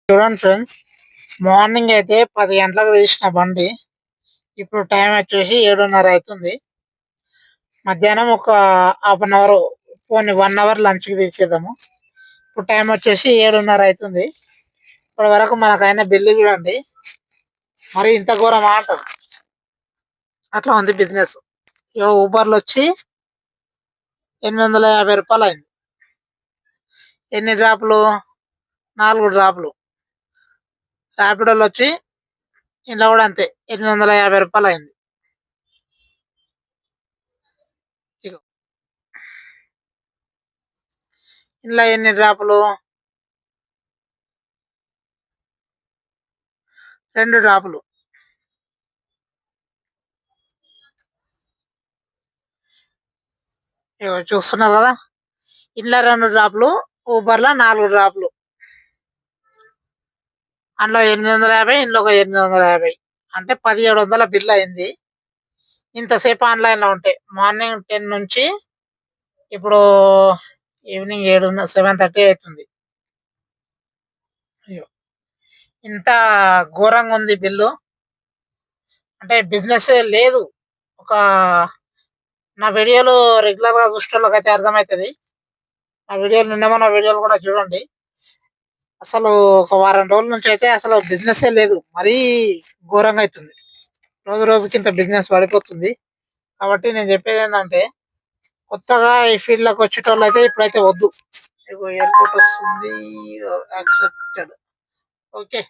చూడండి friends, morning అయితే 10 గంటలకు తీసిన బండి. ఇప్పుడు టైం వచ్చేసి 7:30 అవుతుంది. మధ్యాహ్నం ఒక హాఫ్ అన్ అవర్, పోనీ 1 అవర్ లంచ్కి తీసేద్దాము. ఇప్పుడు టైం వచ్చేసి 7:30 అవుతుంది. ఇప్పటి వరకు మనకైనా బిల్లు చూడండి, మరి ఇంత ఘోరమా అంటారు. అట్లా ఉంది బిజినెస్. ఊబర్లో వచ్చి 850 రూపాయలు అయింది. ఎన్ని డ్రాపులు? 4 డ్రాపులు. ర్యాపిడోలో వచ్చి ఇంట్లో కూడా అంతే, 850 రూపాయలు అయింది. ఇగో ఇంట్లో ఎన్ని డ్రాపులు? 2 డ్రాపులు. ఇగో చూస్తున్నారు కదా, ఇంట్లో 2 డ్రాపులు, ఊబర్లో 4 డ్రాపులు. అందులో 850, ఇంట్లో ఒక 850, అంటే 1700 బిల్ అయింది. ఇంతసేపు ఆన్లైన్లో ఉంటాయి. మార్నింగ్ 10 నుంచి ఇప్పుడు ఈవినింగ్ 7:30 అవుతుంది. అయ్యో, ఇంత ఘోరంగా ఉంది బిల్లు. అంటే బిజినెస్ లేదు. ఒక నా వీడియోలు రెగ్యులర్గా చూసేటోళ్ళకి అయితే అర్థమవుతుంది. నా వీడియోలు నిన్న వీడియోలు కూడా చూడండి. అసలు ఒక వారం రోజుల నుంచి అయితే అసలు బిజినెస్ లేదు. మరీ ఘోరంగా అవుతుంది. రోజు రోజుకి ఇంత బిజినెస్ పడిపోతుంది. కాబట్టి నేను చెప్పేది ఏంటంటే, కొత్తగా ఈ ఫీల్డ్లోకి వచ్చేటోళ్ళు అయితే ఇప్పుడైతే వద్దు. ఎయిర్పోర్ట్ వస్తుంది, యాక్సెప్టెడ్. ఓకే.